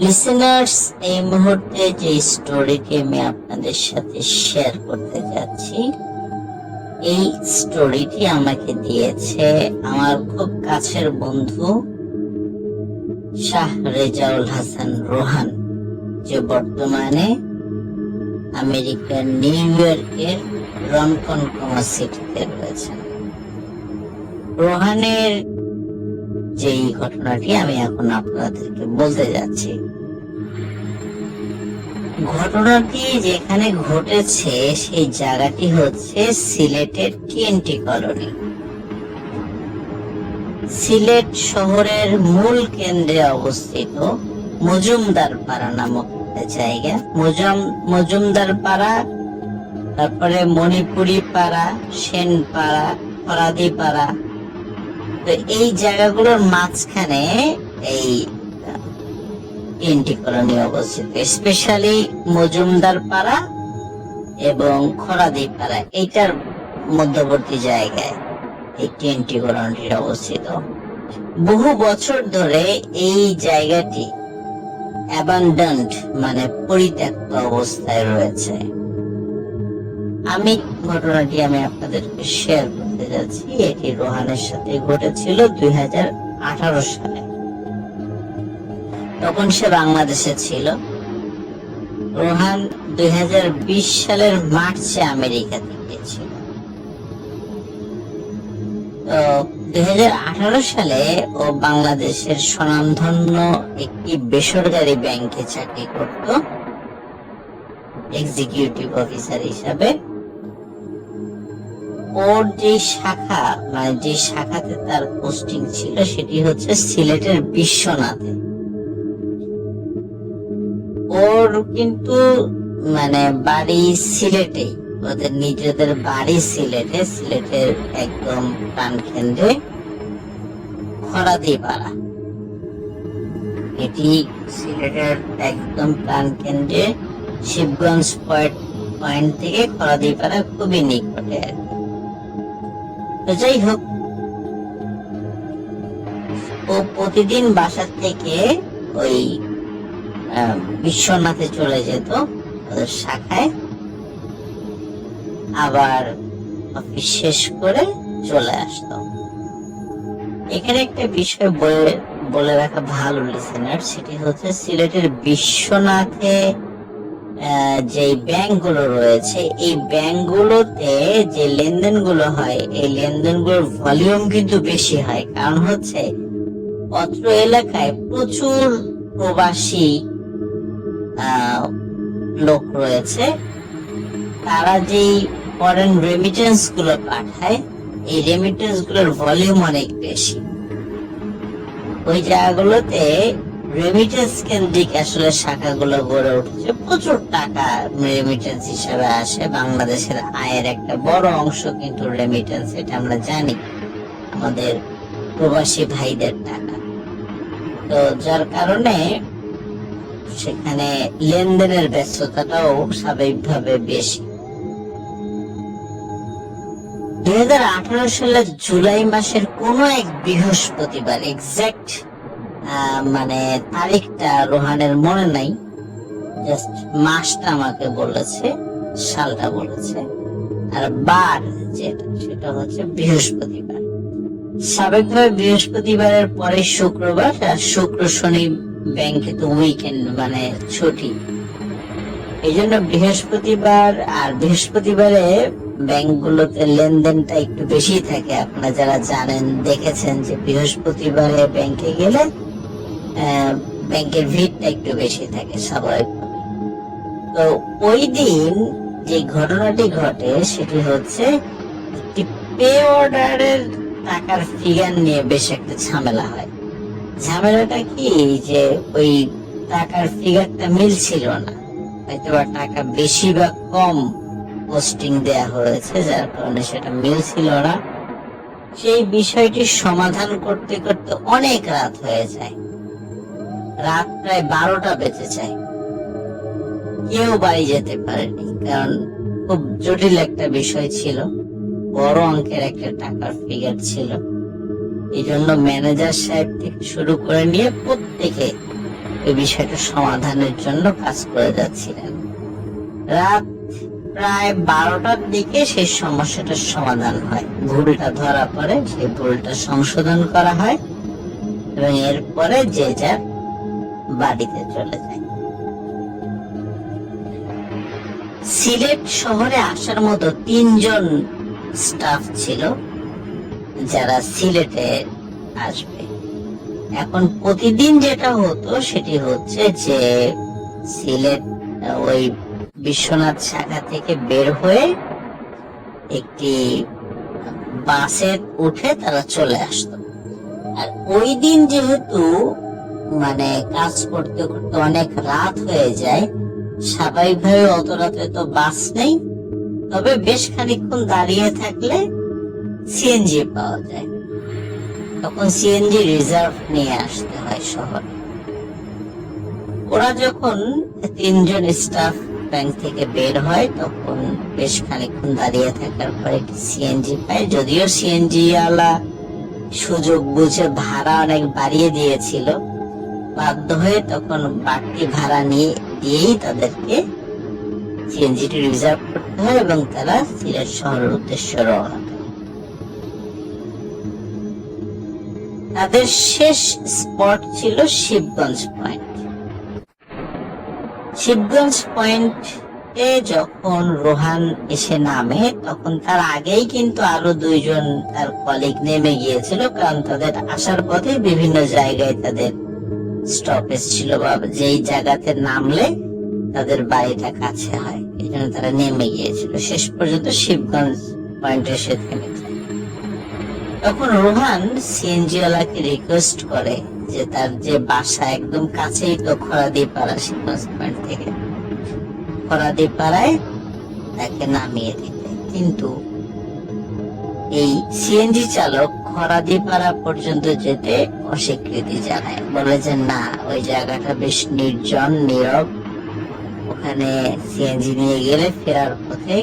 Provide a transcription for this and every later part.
Listeners, এই মুহূর্তে যে স্টোরিটি আমি আপনাদের সাথে শেয়ার করতে যাচ্ছি, এই স্টোরিটি আমাকে দিয়েছে আমার খুব কাছের বন্ধু শাহ রেজাউল হাসান রোহান, যে বর্তমানে আমেরিকার নিউ ইয়র্কের রনকনকমা সিটিতে রয়েছেন। রোহানের যেই ঘটনাটি আমি এখন আপনাদেরকে বলতে যাচ্ছি, ঘটনাটি যেখানে ঘটেছে সেই জায়গাটি হচ্ছে সিলেটের টিএনটি কলোনি। সিলেট শহরের মূল কেন্দ্রে অবস্থিত মজুমদার পাড়া নামক একটা জায়গা। মজুমদার পাড়া, তারপরে মণিপুরি পাড়া, সেন পাড়া, ফরাদি পাড়া, তো এই জায়গাগুলোর মাঝখানে এই টিএনটি কলোনি অবস্থিত। স্পেশালি মজুমদার পাড়া এবং খরাদি পাড়া, এইটার মধ্যবর্তী জায়গায় এই টিএনটি কলোনিটি অবস্থিত। বহু বছর ধরে এই জায়গাটি অ্যাবান্ডন্ট মানে পরিত্যক্ত অবস্থায় রয়েছে। ঘটনাটি আমি আপনাদেরকে শেয়ার করতে যাচ্ছি। এটি রোহানের সাথে ঘটেছিল 2018 সালে। তখন সে বাংলাদেশে ছিল। রোহান 2020 সালের মার্চে আমেরিকাতে গিয়েছিল। তো 2018 সালে ও বাংলাদেশের স্বনামধন্য একটি বেসরকারি ব্যাংকে চাকরি করত এক্সিকিউটিভ অফিসার হিসাবে। ওর যে শাখা মানে যে শাখাতে তার পোস্টিং ছিল সেটি হচ্ছে সিলেটের বিশ্বনাথে। ওর কিন্তু মানে বাড়ি সিলেটে, ওদের নিজেদের বাড়ি সিলেটে, সিলেটের একদম প্রাণ কেন্দ্রে খরাদি পাড়া। এটি সিলেটের একদম প্রাণ কেন্দ্রে শিবগঞ্জ পয়েন্ট থেকে খরাদি পাড়া খুবই নিকটে আর কি। তো যাই হোক, ও প্রতিদিন বাসা থেকে ওই বিশ্বনাথে চলে যেত ওদের শাখায়, আবার অফিস শেষ করে চলে আসতো। এখানে একটা বিষয় বলে রাখা ভালো লিসেনার, সেটি হচ্ছে সিলেটের বিশ্বনাথে যে ব্যাংকগুলো রয়েছে, এই ব্যাংকগুলোতে যে লেনদেনগুলো হয়, এই লেনদেনগুলোর ভলিউম কিন্তু বেশি হয়। কারণ হচ্ছে অত্র এলাকায় প্রচুর প্রবাসী লোক রয়েছে। তারা যেই ফরেন রেমিটেন্স গুলো পাঠায়, এই রেমিটেন্স গুলোর ভলিউম অনেক বেশি। ওই জায়গাগুলোতে রেমিটেন্স কেন্দ্রিক আসলে শাখাগুলো গড়ে উঠেছে। প্রচুর টাকা রেমিটেন্স হিসেবে আসে। বাংলাদেশের আয়ের একটা বড় অংশ কিন্তু রেমিটেন্স, এটা আমরা জানি, আমাদের প্রবাসী ভাইদের টাকা। তো যার কারণে সেখানে লেনদেনের ব্যস্ততাটাও স্বাভাবিকভাবে বেশি। 2018 সালের জুলাই মাসের কোন এক বৃহস্পতিবার, এক্সাক্ট মানে তারিখটা রোহানের মনে নাই, জাস্ট মাসটা আমাকে বলেছে, সালটা বলেছে, আর বার যেটা সেটা হচ্ছে বৃহস্পতিবার। স্বাভাবিকভাবে বৃহস্পতিবারের পরে শুক্রবার, আর শুক্র শনি ব্যাংকে তো উইকেন্ড মানে ছুটি, এই জন্য বৃহস্পতিবার। আর বৃহস্পতিবারে ব্যাংকগুলোতে লেনদেনটা একটু বেশি থাকে। আপনারা যারা জানেন, দেখেছেন যে বৃহস্পতিবারে ব্যাংকে গেলে ব্যাংকের ভিড়টা একটু বেশি থাকে স্বাভাবিকভাবে। তো ওই দিন যে ঘটনাটি ঘটে সেটি হচ্ছে একটি পে অর্ডারের টাকার ফিগার নিয়ে বেশ একটা ঝামেলা হয়। ঝামেলাটা কি, যে ওই টাকার ফিগারটা মিলছিল না, হয়তো বা টাকা বেশি বা কম পোস্টিং দেয়া হয়েছে, যার কারণে সেটা মিলছিল না। সেই বিষয়টি সমাধান করতে করতে অনেক রাত হয়ে যায়। রাত প্রায় 12টা বেজে যায়। কেউ বাড়ি যেতে পারেনি, কারণ খুব জটিল একটা বিষয় ছিল, বড় অঙ্কের একটা টাকার ফিগার ছিল। এই জন্য ম্যানেজার সাহেব থেকে শুরু করে নিয়ে প্রত্যেকে ওই বিষয়টা সমাধানের জন্য কাজ করে যাচ্ছিলেন। রাত প্রায় 12টার দিকে সেই সমস্যাটার সমাধান হয়, ভুলটা ধরা পড়ে, সেই ভুলটা সংশোধন করা হয় এবং এরপরে যে যার বাড়িতে চলে যায়। সিলেট শহরে আসার মতো 3 জন স্টাফ ছিল যারা সিলেটে আসবে। এখন প্রতিদিন যেটা হতো সেটি হচ্ছে যে সিলেট ওই বিশ্বনাথ শাখা থেকে বের হয়ে একটি বাসে উঠে তারা চলে আসতো। আর ওই দিন যেহেতু মানে কাজ করতে করতে অনেক রাত হয়ে যায়, স্বাভাবিকভাবে অত রাতে তো বাস নেই, তবে বেশ খানিকক্ষণ দাঁড়িয়ে থাকলে সিএনজি পাওয়া যায়। তখন সিএনজি রিজার্ভ নিয়ে আসতে হয় শহরে। ওরা যখন 3 জন স্টাফ ব্যাংক থেকে বের হয় তখন বেশ খানিকক্ষণ দাঁড়িয়ে থাকার পরে একটি সিএনজি পায়। যদিও সিএনজি ওয়ালা সুযোগ বুঝে ভাড়া অনেক বাড়িয়ে দিয়েছিল, বাধ্য হয়ে তখন বাড়তি ভাড়া দিয়েই তাদেরকে সিএনজিটি রিজার্ভ করতে হয় এবং তারা সিলেট শহরের উদ্দেশ্যে রওনা দেয়। তাদের শেষ স্পট ছিল শিবগঞ্জ পয়েন্ট। শিবগঞ্জ পয়েন্টে যখন রোহান এসে নামে তখন তার আগেই কিন্তু আরো 2 জন তার কলিগ নেমে গিয়েছিল, কারণ তাদের আসার পথে বিভিন্ন জায়গায় তাদের স্টপেজ ছিল বা যেই জায়গাতে নামলে তাদের বাড়িটা কাছে হয়, এই জন্য তারা নেমে গিয়েছিল। শেষ পর্যন্ত শিবগঞ্জ পয়েন্টে এসে থেমে যায়। তখন রোহান সিএনজি ওয়ালাকে রিকোয়েস্ট করে যে তার যে বাসা একদম কাছেই তো খরাদিপাড়া, শিবগঞ্জ পয়েন্ট থেকে খরাদিপাড়ায় তাকে নামিয়ে দিতে, কিন্তু এই সিএনজি চালক খরাদিপাড়া পর্যন্ত যেতে অস্বীকৃতি জানায়, বলে যে না, ওই জায়গাটা বেশ নির্জন নীরব, ওখানে সিএনজি নিয়ে গেলে ফেরার পথে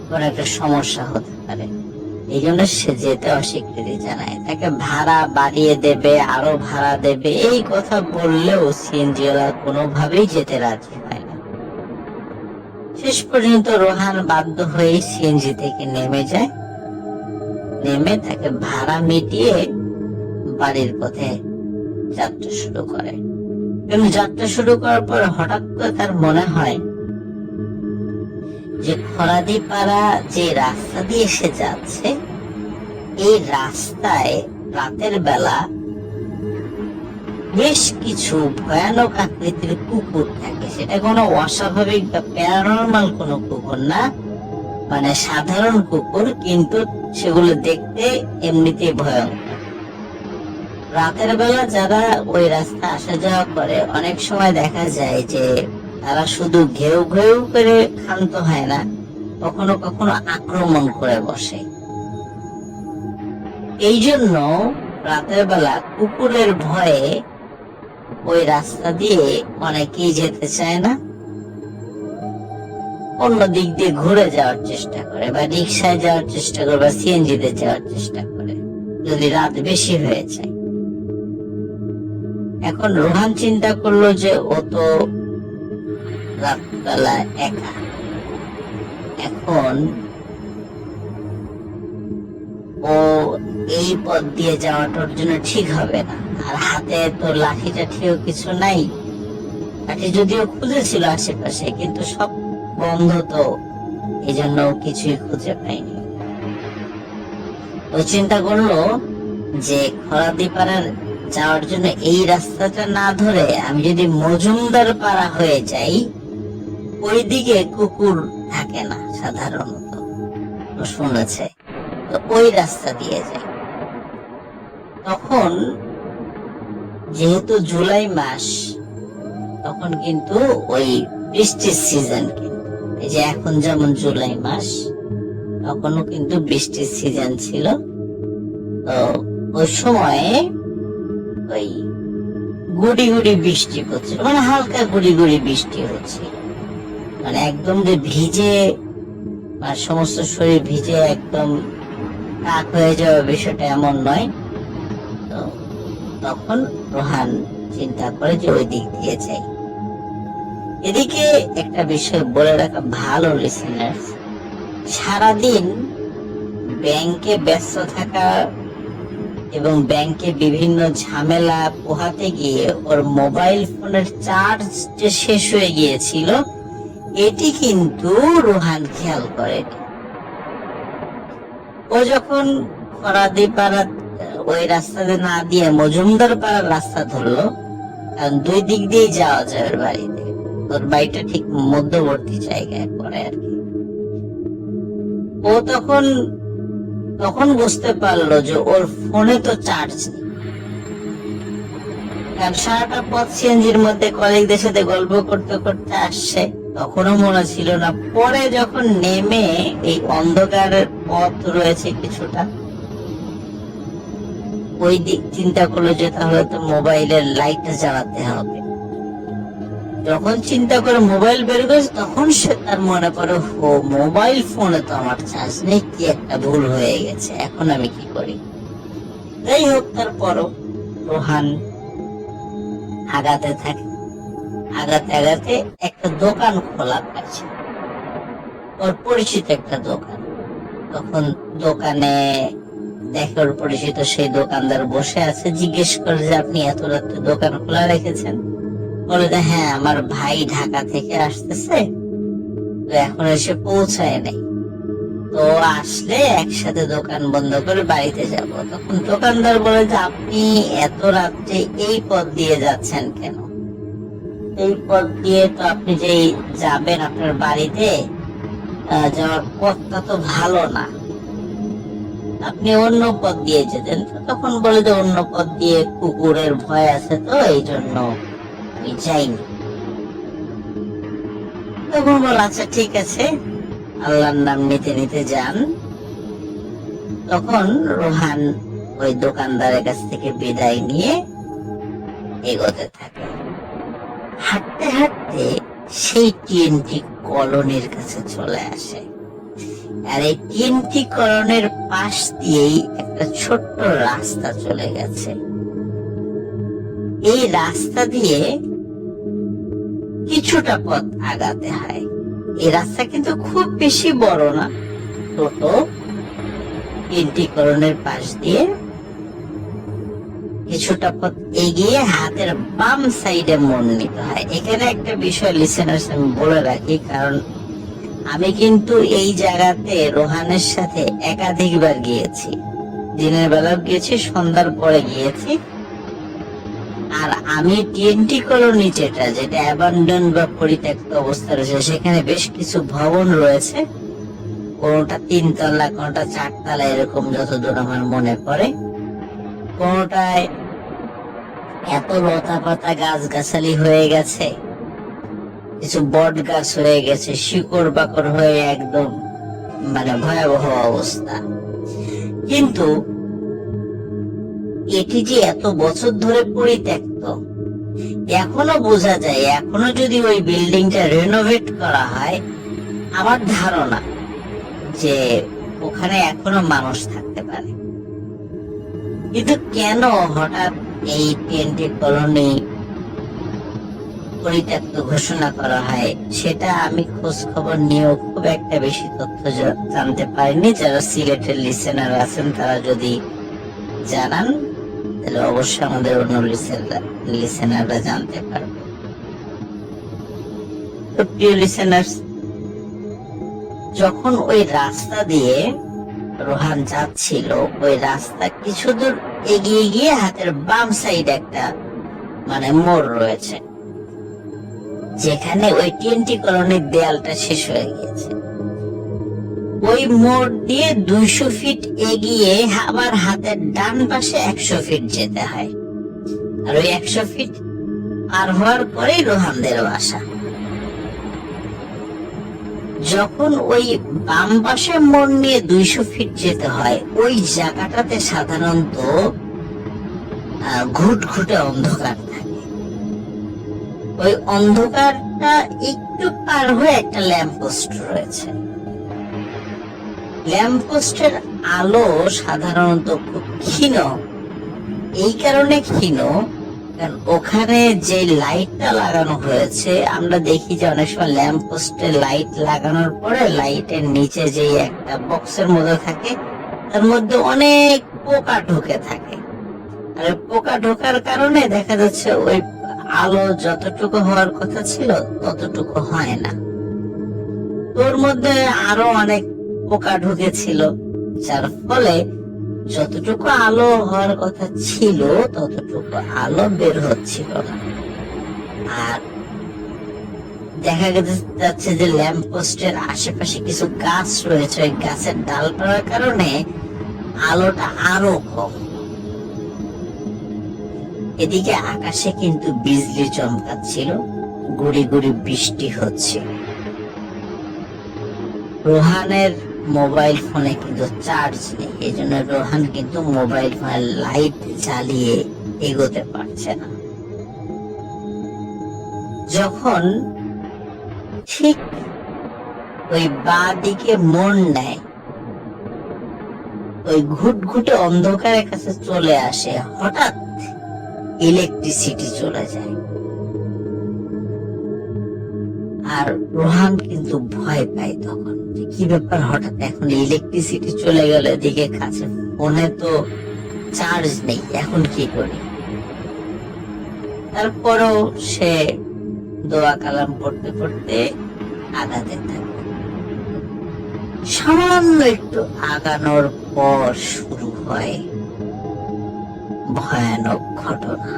কোন একটা সমস্যা হতে পারে, এই জন্য সে যেতে অস্বীকৃতি জানায়। তাকে ভাড়া বাড়িয়ে দেবে, আরো ভাড়া দেবে, এই কথা বললেও সিএনজি ওয়ালা কোনোভাবেই যেতে রাজি হয় না। শেষ পর্যন্ত রোহান বাধ্য হয়ে সিএনজি থেকে নেমে যায়, নেমে তাকে ভাড়া মিটিয়ে বাড়ির পথে যাত্রা শুরু করে। এবং যাত্রা শুরু করার পর হঠাৎ করে তার মনে হয় যে খরাদিপাড়া যে রাস্তা দিয়ে সে যাচ্ছে, এই রাস্তায় রাতের বেলা বেশ কিছু ভয়ানক আকৃতির কুকুর থাকে। সেটা কোনো অস্বাভাবিক বা প্যারানরমাল কোনো কুকুর না, মানে সাধারণ কুকুর, কিন্তু সেগুলো দেখতে এমনিতেই ভয়ঙ্কর। রাতের বেলা যারা ওই রাস্তা আসা যাওয়া করে অনেক সময় দেখা যায় যে তারা শুধু ঘেউ ঘেউ করে ক্ষান্ত হয় না, কখনো কখনো আক্রমণ করে বসে। এই জন্য রাতের বেলা কুকুরের ভয়ে ওই রাস্তা দিয়ে অনেকেই যেতে চায় না, অন্য দিক দিয়ে ঘুরে যাওয়ার চেষ্টা করে বা রিক্সায় যাওয়ার চেষ্টা করে বা সিএনজিতে যাওয়ার চেষ্টা করে যদি রাত বেশি হয়ে যায়। এখন রোহান চিন্তা করলো যে ও তো রাতবেলা একা, এখন ও এই পথ দিয়ে যাওয়াটার জন্য ঠিক হবে না, আর হাতে তো লাঠি টাঠিও কিছু নাই। লাঠি যদিও খুঁজেছিল আশেপাশে, কিন্তু সব বন্ধ, তো এই জন্য কিছুই খুঁজে পাইনি। ও চিন্তা করলো যে খরাদিপাড়ার যাওয়ার জন্য এই রাস্তাটা না ধরে আমি যদি মজুমদার পাড়া হয়ে যাই, ওইদিকে কুকুর থাকে না সাধারণত, ও শুনেছে, তো ওই রাস্তা দিয়ে যায়। তখন যেহেতু জুলাই মাস, তখন কিন্তু ওই বৃষ্টির সিজন, কিন্তু এই যে এখন যেমন জুলাই মাস, তখনও কিন্তু বৃষ্টির সিজন ছিল। তো ওই সময়ে ওই গুড়ি গুড়ি বৃষ্টি হচ্ছিল, মানে হালকা গুড়ি গুড়ি বৃষ্টি হচ্ছে, মানে একদম যে ভিজে সমস্ত শরীর ভিজে একদম কাক হয়ে যাওয়া বিষয়টা এমন নয়। তো তখন রোহান চিন্তা করে যে ওই দিক দিয়ে যাই। এদিকে একটা বিষয় বলে রাখা ভালো লিসেনার্স, সারাদিন ব্যাংকে ব্যস্ত থাকা এবং ব্যাংকে বিভিন্ন ঝামেলা পোহাতে গিয়ে ওর মোবাইল ফোনের চার্জ যে শেষ হয়ে গিয়েছিল, এটি কিন্তু রোহান খেয়াল করেনি। ও যখন ফরাদিপাড়া ওই রাস্তাতে না দিয়ে মজুমদার পাড়ার রাস্তা ধরলো, কারণ দুই দিক দিয়ে যাওয়া যায় ওর বাড়িতে, ওর বাড়িটা ঠিক মধ্যবর্তী জায়গায় পড়ে আর কি। ও তখন বুঝতে পারলো যে ওর ফোনে তো চার্জ নেই, কারণ সারাটা পথ সিএনজির মধ্যে কলিগদের সাথে গল্প করতে করতে আসছে, তখনও মনে ছিল না। পরে যখন নেমে এই অন্ধকারের পথ রয়েছে কিছুটা, ওই দিক চিন্তা করলো যে তাহলে তো মোবাইলের লাইটটা জ্বালাতে হবে। যখন চিন্তা করে মোবাইল বের করেছে, তখন সে তার মনে পড়ে, ও মোবাইল ফোনে তো আমার চার্জ নেই, কি একটা ভুল হয়ে গেছে, এখন আমি কি করি। যাই হোক, তারপরও রোহান আগাতে থাকে। আগাতে আগাতে একটা দোকান খোলা পাইছে, ওর পরিচিত একটা দোকান। তখন দোকানে দেখে ওর পরিচিত সেই দোকানদার বসে আছে। জিজ্ঞেস করে যে আপনি এত রাত্রে দোকান খোলা রেখেছেন? বলে যে হ্যাঁ, আমার ভাই ঢাকা থেকে আসতেছে, তো এখন এসে পৌঁছায় নাই, তো আসলে একসাথে দোকান বন্ধ করে বাড়িতে যাব। তখন দোকানদার বলে যে আপনি এত রাত্রে এই পথ দিয়ে যাচ্ছেন কেন? এই পথ দিয়ে তো আপনি যে যাবেন আপনার বাড়িতে, যাওয়ার পথটা তো ভালো না, আপনি অন্য পথ দিয়ে যেতেন। তখন বলে যে অন্য পথ দিয়ে কুকুরের ভয় আছে, তো এই জন্য আমি যাইনি। তখন বল আচ্ছা ঠিক আছে, আল্লাহর নাম নিতে নিতে যান। তখন রোহান ওই দোকানদারের কাছ থেকে বিদায় নিয়ে এগোতে থাকে। হাঁটতে হাঁটতে সেই টিএনটি কলোনির কাছে চলে আসে। আর এই টিএনটি কলোনির পাশ দিয়েই একটা ছোট্ট রাস্তা চলে গেছে। এই রাস্তা দিয়ে কিছুটা পথ আগাতে হয়। এই রাস্তা কিন্তু খুব বেশি বড় না, ছোট। টিএনটি কলোনির পাশ দিয়ে কিছুটা পথ এগিয়ে হাতের বাম সাইডে মোড় নিতে হয়। এখানে একটা বিষয় লিসেনার্স আমি বলে রাখি, কারণ আমি কিন্তু এই জায়গাতে রোহানের সাথে একাধিকবার গিয়েছি। দিনের বেলাও গিয়েছি, সন্ধ্যার পরে গিয়েছি। আর আমি টিএনটি কলোনি যেটা অ্যাবান্ডন বা পরিত্যক্ত অবস্থা রয়েছে, সেখানে বেশ কিছু ভবন রয়েছে, কোনটা 3 তলা, কোনটা 4 তলা, এরকম যতদূর আমার মনে পড়ে। কোনটায় এত লতা পাতা গাছ গাছালি হয়ে গেছে, কিছু বট গাছ হয়ে গেছে, শিকড় বাকড় হয়ে একদম মানে ভয়াবহ অবস্থা। কিন্তু এটি যে এত বছর ধরে পরিত্যক্ত, এখনো বোঝা যায়। এখনো যদি ওই বিল্ডিংটা রেনোভেট করা হয়, আমার ধারণা যে ওখানে এখনো মানুষ থাকতে পারে। কিন্তু কেন হঠাৎ এই টিএনটি কলোনি পরিত্যক্ত ঘোষণা করা হয়, সেটা আমি খোঁজ খবর নিয়েও খুব একটা বেশি তথ্য জানতে পারিনি। যারা সিলেটের লিসেনার আছেন তারা যদি জানান, তাহলে অবশ্যই আমাদের অন্য লিসেনাররা জানতে পারবে। তো প্রিয় লিসেনার্স, যখন ওই রাস্তা দিয়ে রোহান যাচ্ছিল, ওই রাস্তা কিছু দূর এগিয়ে গিয়ে হাতের বাম সাইড একটা মানে মোড় রয়েছে, যেখানে ওই টিএনটি কলোনির দেয়ালটা শেষ হয়ে গিয়েছে। ওই মোড় দিয়ে 200 ফিট এগিয়ে আবার হাতের ডান পাশে 100 ফিট যেতে হয়। আর ওই 100 ফিট পার হওয়ার পরেই রোহানদের বাসা। যখন ওই বাম পাশে মোড় নিয়ে 200 ফিট যেতে হয়, ওই জায়গাটাতে সাধারণত ঘুটঘুটে অন্ধকার থাকে। ওই অন্ধকারটা একটু পার হয়ে একটা ল্যাম্পপোস্ট রয়েছে। ল্যাম্পপোস্টের আলো সাধারণত খুব ক্ষীণ। এই কারণে ক্ষীণ কারণ ওখানে যে লাইটটা লাগানো হয়েছে, আমরা দেখি যে অনেক সময় ল্যাম্প পোস্টে লাইট লাগানোর পরে লাইটের নিচে যে একটা বক্সের মধ্যে থাকে, তার মধ্যে অনেক পোকা ঢুকে থাকে। আর পোকা ঢোকার কারণে দেখা যাচ্ছে ওই আলো যতটুকু হওয়ার কথা ছিল ততটুকু হয় না। তোর মধ্যে আরো অনেক পোকা ঢুকেছিল, যার ফলে যতটুকু আলো হওয়ার কথা ছিল ততটুকু আলো বের হচ্ছিল না। আর দেখা যাচ্ছে যে ল্যাম্প পোস্টের আশেপাশে কিছু গাছ রয়েছে, ওই গাছের ডালপালার কারণে আলোটা আরো কম। এদিকে আকাশে কিন্তু বিজলি চমকাচ্ছিল, গুড়ি গুড়ি বৃষ্টি হচ্ছে। রোহানের মোবাইল ফোনে কিন্তু চার্জ নেই, এই জন্য রোহান কিন্তু মোবাইল ফোনের লাইট জ্বালিয়ে এগোতে পারছে না। যখন ঠিক ওই বাঁ দিকে মোড় নেয়, ওই ঘুটঘুটে অন্ধকারের কাছে চলে আসে, হঠাৎ ইলেকট্রিসিটি চলে যায়। আর রোহান কিন্তু ভয় পায় তখন, কি ব্যাপার, হঠাৎ এখন ইলেকট্রিসিটি চলে গেল, এদিকে কাছে ফোনে তো চার্জ নেই, এখন কি করি। তারপরেও সে দোয়া কালাম পড়তে পড়তে আগাতে থাকে। সামান্য একটু আগানোর পর শুরু হয় ভয়ানক ঘটনা।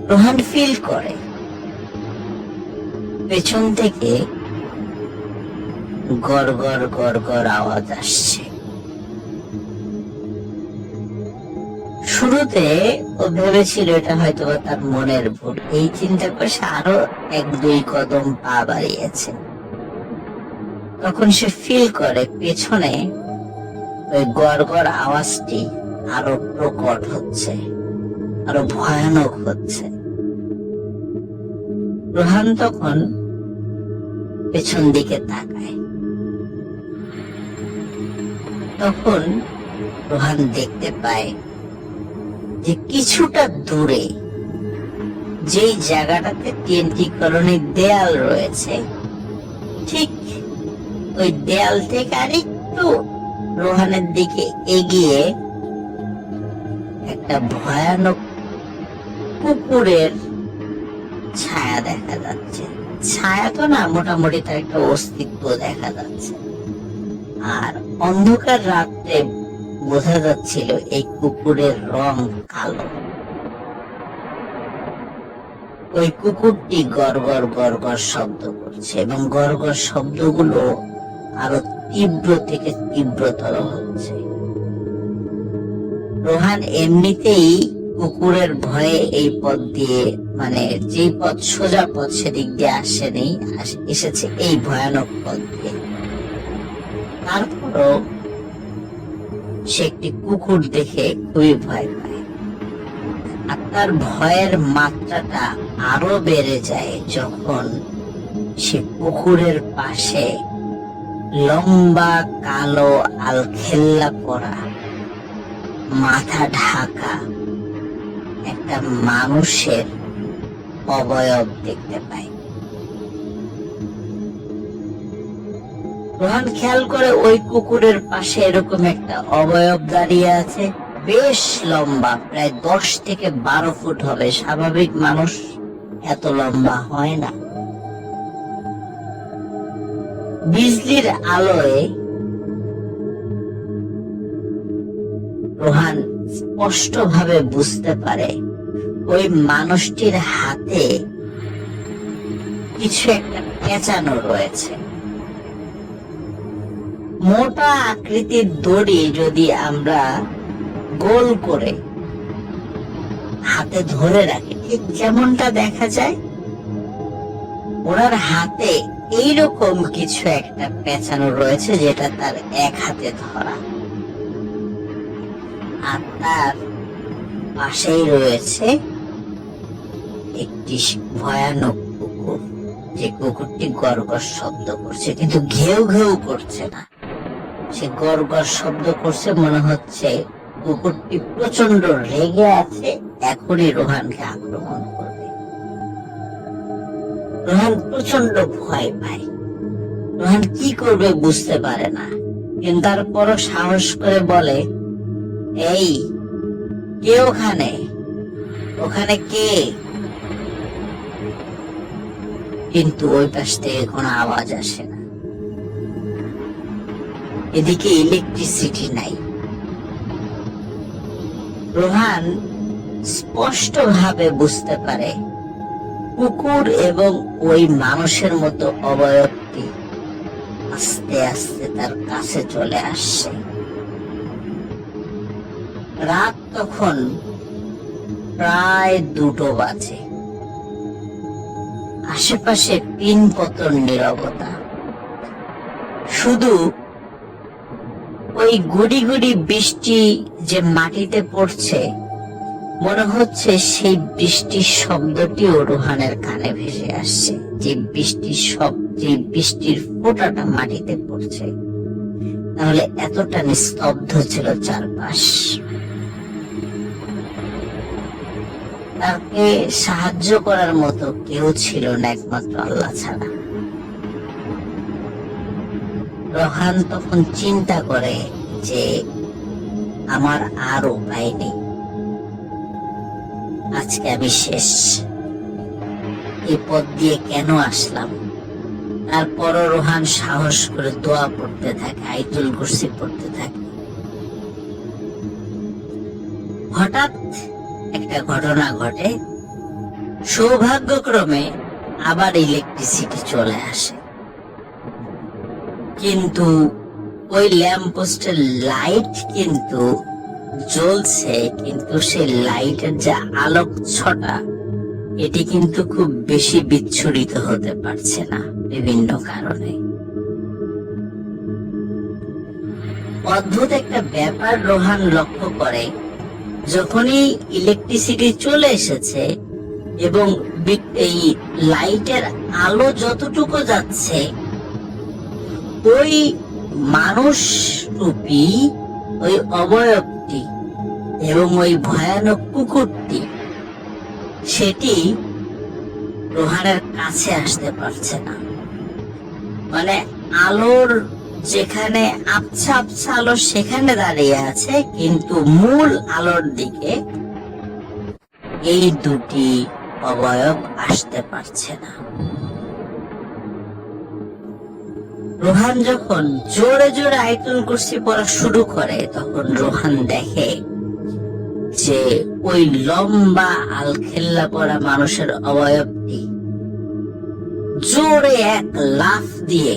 রোহান ফিল করে পেছন থেকে গড় গড় গড় গড় আওয়াজ আসছে। শুরুতে ও ভেবেছিল এটা হয়তো তার মনের ভুল, এই চিন্তা করে সে আরো 1-2 কদম পা বাড়িয়েছে। তখন সে ফিল করে পেছনে ওই গড় গড় আওয়াজটি আরো প্রকট হচ্ছে, আরো ভয়ানক হচ্ছে। রোহান তখন পেছন দিকে তাকায়, তখন রোহান দেখতে পায় যে কিছুটা দূরে যেই জায়গাটাতে TNT কলোনির দেয়াল রয়েছে, ঠিক ওই দেয়াল থেকে আরেকটু রোহানের দিকে এগিয়ে একটা ভয়ানক কুকুরের ছায়া দেখা যাচ্ছে। ছায়া তো না, মোটামুটি তার একটা অস্তিত্ব দেখা যাচ্ছে। আর অন্ধকার রাত্রে বোঝা যাচ্ছিল এই কুকুরের রং কালো। ওই কুকুরটি গড় গড় গড় গড় শব্দ করছে এবং গড় গড় শব্দগুলো আরো তীব্র থেকে তীব্রতর হচ্ছে। রোহান এমনিতেই কুকুরের ভয়ে এই পথ দিয়ে, মানে যে পথ সোজা পথ সেদিক দিয়ে আসেনি, এসেছে এই ভয়ানক পথ দিয়ে। তারপরও সে একটি কুকুর দেখে খুবই ভয় পায়। আর তার ভয়ের মাত্রাটা আরো বেড়ে যায় যখন সে পুকুরের পাশে লম্বা কালো আলখেল্লা পরা, মাথা ঢাকা একটা মানুষের অবয়ব দেখতে পায়। রোহান খেয়াল করে ওই কুকুরের পাশে এরকম একটা অবয়ব দাঁড়িয়ে আছে, বেশ লম্বা, প্রায় 10 থেকে 12 ফুট হবে। স্বাভাবিক মানুষ এত লম্বা হয় না। বিজলির আলোয় রোহান স্পষ্ট ভাবে বুঝতে পারে ওই মানুষটির হাতে কিছু একটা পেঁচানো রয়েছে। মোটা আকৃতির দড়ি যদি আমরা গোল করে হাতে ধরে রাখি, ঠিক যেমনটা দেখা যায়, ওনার হাতে এইরকম কিছু একটা পেঁচানো রয়েছে, যেটা তার এক হাতে ধরা। আর তার পাশেই রয়েছে একটি ভয়ানক কুকুর, যে কুকুরটি গড়গড় শব্দ করছে, কিন্তু ঘেউ ঘেউ করছে না। সে গড়গড় শব্দ করছে, মনে হচ্ছে কুকুরটি প্রচন্ড রেগে আছে, এখনই রোহানকে আক্রমণ করবে। রোহান প্রচন্ড ভয় পায়, রোহান কি করবে বুঝতে পারে না, কিন্তু তারপরও সাহস করে বলে, এই কে ওখানে, ওখানে কে? কিন্তু ওই পাশ থেকে কোনো আওয়াজ আসে না। এদিকে ইলেকট্রিসিটি নাই। রোহান স্পষ্ট ভাবে বুঝতে পারে কুকুর এবং ওই মানুষের মতো অবয়বটি আস্তে আস্তে তার কাছে চলে আসছে। রাত তখন প্রায় 2টো বাজে। আশেপাশে পিনপতন নীরবতা, শুধু ওই গুড়ি গুড়ি বৃষ্টি যে মাটিতে পড়ছে, মনে হচ্ছে সেই বৃষ্টির শব্দটিও রোহানের কানে ভেসে আসছে। যে বৃষ্টির ফোঁটাটা মাটিতে পড়ছে, তাহলে এতটা নিস্তব্ধ ছিল চারপাশ। তাকে সাহায্য করার মতো কেউ ছিল না একমাত্র আল্লাহ ছাড়া। রোহান তখন চিন্তা করে যে আমার আর উপায় নেই, আজকে আমি শেষ, এই পথ দিয়ে কেন আসলাম। তারপরও রোহান সাহস করে দোয়া পড়তে থাকে, আয়াতুল কুরসি পড়তে থাকে। হঠাৎ একটা ঘটনা ঘটে। সৌভাগ্যক্রমে আবার ইলেকট্রিসিটি চলে আসে, কিন্তু ওই ল্যাম্প পোস্টের লাইট কিন্তু জ্বলছে, কিন্তু সেই লাইটের যে আলোকছটা, এটি কিন্তু খুব বেশি বিচ্ছুরিত হতে পারছে না বিভিন্ন কারণে। অদ্ভুত একটা ব্যাপার রোহান লক্ষ্য করে, যখনই ইলেকট্রিসিটি চলে এসেছে এবং এই লাইটের আলো যতটুকু যাচ্ছে, ওই মানুষ রূপী ওই অবয়বটি এবং ওই ভয়ানক কুকুরটি, সেটি রোহানের কাছে আসতে পারছে না। মানে আলোর যেখানে আবছা আবছা আলো সেখানে দাঁড়িয়ে আছে, কিন্তু মূল আলোর দিকে এই দুটি অবয়ব আসতে পারছে না। রোহান যখন জোরে জোরে আয়াতুল কুরসি পড়া শুরু করে, তখন রোহান দেখে যে ওই লম্বা আলখেল্লা পরা মানুষের অবয়বটি জোরে এক লাফ দিয়ে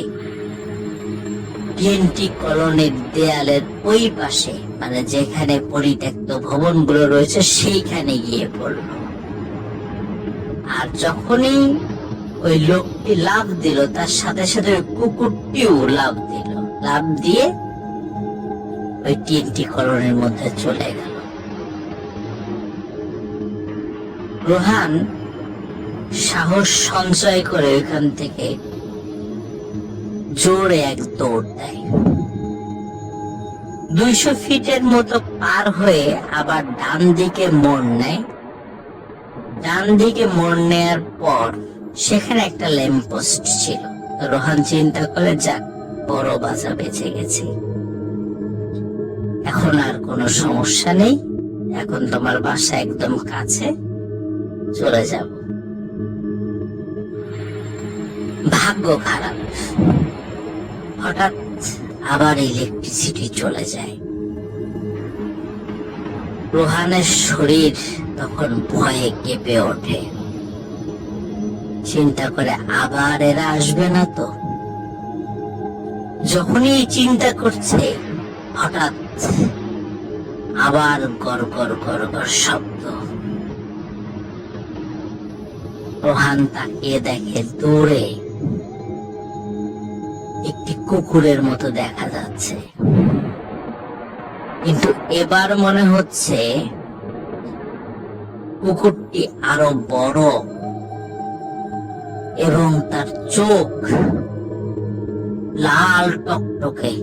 টিএনটি কলোনির দেয়ালের ওই পাশে, মানে যেখানে পরিত্যক্ত ভবনগুলো রয়েছে, সেইখানে গিয়ে পড়ল। আর যখনই ওই লোকটি লাফ দিল, তার সাথে সাথে ওই কুকুরটিও লাফ দিল, লাফ দিয়ে ওই টিএনটি কলোনির মধ্যে চলে গেল। রোহান সাহস সঞ্চয় করে ওইখান থেকে জোরে এক দৌড় দেয়। 200 ফিটের মতো পার হয়ে আবার ডান দিকে মোড় নেয়। ডান দিকে মোড় নেয়ার পর সেখানে একটা ল্যাম্প পোস্ট ছিল। রোহান চিন্তা করে, যাক, বড় বাঁচা বেঁচে গেছি, এখন আর কোনো সমস্যা নেই, এখন তোমার বাসা একদম কাছে, চলে যাব। ভাগ্য খারাপ, হঠাৎ আবার ইলেকট্রিসিটি চলে যায়। রোহানের শরীর তখন ভয়ে কেঁপে ওঠে। চিন্তা করে, আবার এরা আসবে না তো? যখনই চিন্তা করছে, হঠাৎ আবার গড় গড় গড় গড় শব্দ। রোহান তাকিয়ে দেখে দূরে একটি কুকুরের মতো দেখা যাচ্ছে, কিন্তু এবার মনে হচ্ছে কুকুরটি আরো বড় এবং তার চোখ লাল টকটকে,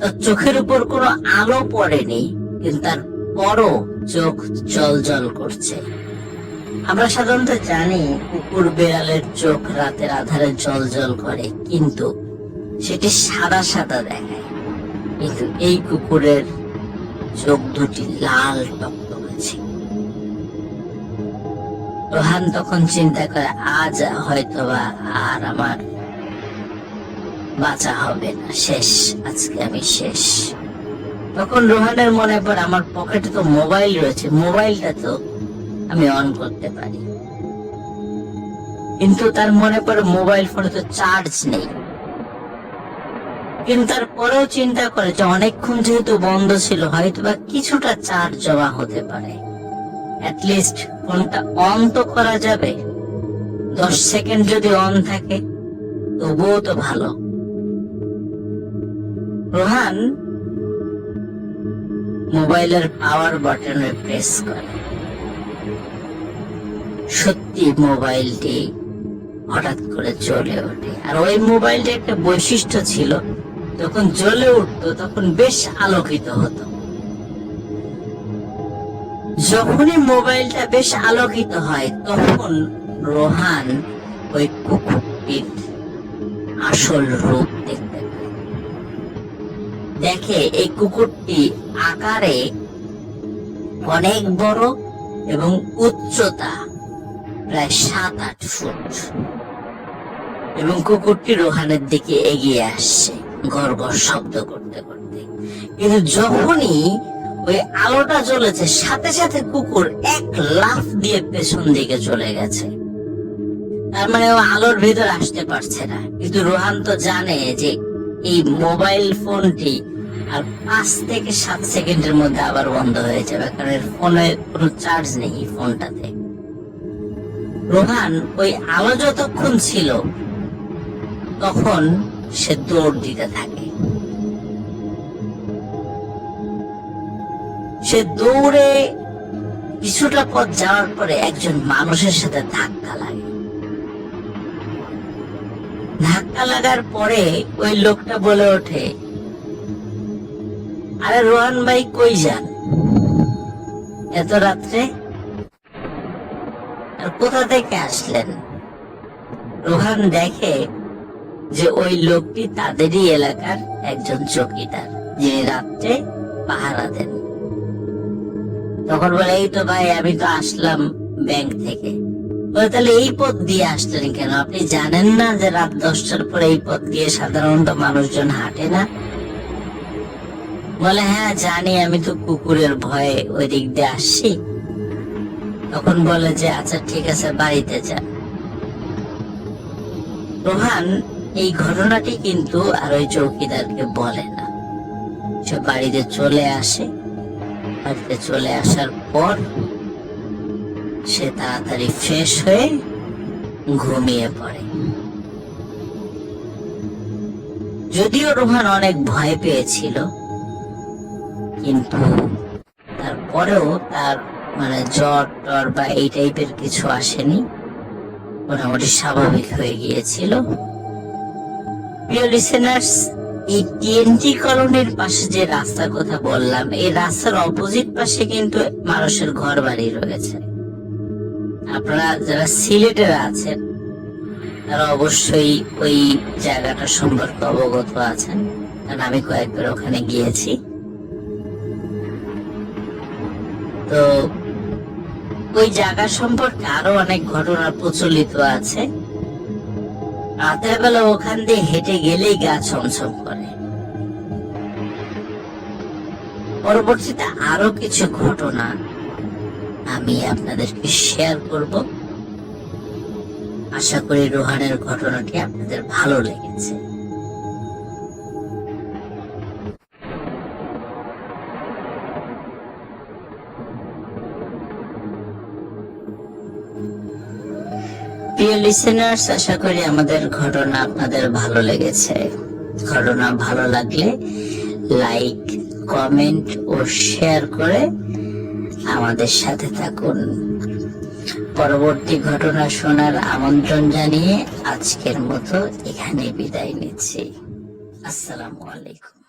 তার চোখের উপর কোনো আলো পড়েনি, কিন্তু তার পরও চোখ জল জল করছে। আমরা সাধারণত জানি কুকুর বেড়ালের চোখ রাতের আধারে জল জল করে, কিন্তু সেটি সাদা সাদা দেখায়। কিন্তু এই কুকুরের চোখ দুটি লাল টকটকে ছিল। রোহান তখন চিন্তা করে, আজ হয়তোবা আর আমার বাঁচা হবে না, শেষ, আজকে আমি শেষ। তখন রোহানের মনে পড়ে, আমার পকেটে তো মোবাইল রয়েছে, মোবাইলটা তো আমি অন করতে পারি। কিন্তু তার মনে পড়ে মোবাইল ফোনে তো চার্জ নেই। কিন্তু তারপরেও চিন্তা করে যে অনেকক্ষণ যেহেতু বন্ধ ছিল, হয়তোবা কিছুটা চার্জ জমা হতে পারে, অ্যাটলিস্ট ফোনটা অন তো করা যাবে। 10 সেকেন্ড যদি অন থাকে তবুও তো ভালো। রোহান মোবাইলের পাওয়ার বাটনে প্রেস করে। সত্যি মোবাইলটি হঠাৎ করে জ্বলে ওঠে। আর ওই মোবাইলটির একটা বৈশিষ্ট্য ছিল, যখন জ্বলে উঠতো তখন বেশ আলোকিত হতো। যখনই মোবাইলটা বেশ আলোকিত হয়, তখন রোহান ওই কুকুরটির আসল রূপ দেখতে পায়। দেখে এই কুকুরটি আকারে অনেক বড় এবং উচ্চতা প্রায় 7-8 ফুট, এবং কুকুরটি রোহানের দিকে এগিয়ে আসছে গড় গড় শব্দ করতে করতে। কিন্তু যখনই ওই আলোটা জ্বলেছে, সাথে সাথে কুকুর এক লাফ দিয়ে পেছন দিকে চলে গেছে। তার মানে ও আলোর ভিতর আসতে পারছে না। কিন্তু রোহান তো জানে যে এই মোবাইল ফোনটি আর 5 থেকে 7 সেকেন্ডের মধ্যে আবার বন্ধ হয়ে যাবে, কারণ এর ফোনে কোনো চার্জ নেই ফোনটাতে। রোহান ওই আলো যতক্ষণ ছিল তখন সে দৌড় দিতে থাকে। সে দৌড়ে কিছুটা পথ যাওয়ার পরে একজন মানুষের সাথে ধাক্কা লাগে। ধাক্কা লাগার পরে ওই লোকটা বলে ওঠে, আরে রোহান ভাই, কই যান এত রাত্রে, আর কোথা থেকে আসলেন? রোহান দেখে যে ওই লোকটি তাদেরই এলাকার একজন চৌকিদার, যিনি রাত্রে পাহারা দেন। তখন বলে, এই তো ভাই, আমি তো আসলাম ব্যাংক থেকে। বলে, তাহলে এই পথ দিয়ে আসলেন কেন? আপনি জানেন না যে রাত 10টার পরে এই পথ দিয়ে সাধারণত মানুষজন হাঁটে না? বলে, হ্যাঁ জানি, আমি তো কুকুরের ভয়ে ওই দিক দিয়ে আসছি। তখন বলে যে, আচ্ছা ঠিক আছে, বাড়িতে যান। রোহান এই ঘটনাটি কিন্তু আর ওই চৌকিদারকে বলে না। সে বাড়িতে চলে আসে। বাড়িতে চলে আসার পর সে তাড়াতাড়ি ফ্রেশ হয়ে ঘুমিয়ে পড়ে। যদিও রোহান অনেক ভয় পেয়েছিল, কিন্তু তারপরেও তার মানে জ্বর টর বা এই টাইপের কিছু আসেনি, মোটামুটি স্বাভাবিক হয়ে গিয়েছিল। প্রিয় লিসেনার্স, এই টিএনটি কলোনির পাশে যে রাস্তার কথা বললাম, এই রাস্তার অপোজিট পাশে কিন্তু মানুষের ঘর বাড়ি রয়েছে। আপনারা যারা সিলেটের আছেন তারা অবশ্যই ওই জায়গাটা সম্পর্কে অবগত আছেন, কারণ আমি কয়েকবার ওখানে গিয়েছি। তো ওই জায়গা সম্পর্কে আরো অনেক ঘটনা প্রচলিত আছে। রাতের বেলা ওখান দিয়ে হেঁটে গেলেই গা ছমছম করে। পরবর্তীতে আরো কিছু ঘটনা আমি আপনাদেরকে শেয়ার করব। আশা করি রোহানের ঘটনাটি আপনাদের ভালো লেগেছে। প্রিয় লিসেনার্স, আশা করি আমাদের ঘটনা আপনাদের ভালো লেগেছে। ঘটনা ভালো লাগলে লাইক, কমেন্ট ও শেয়ার করে আমাদের সাথে থাকুন। পরবর্তী ঘটনা শোনার আমন্ত্রণ জানিয়ে আজকের মতো এখানে বিদায় নিচ্ছি। আসসালামু আলাইকুম।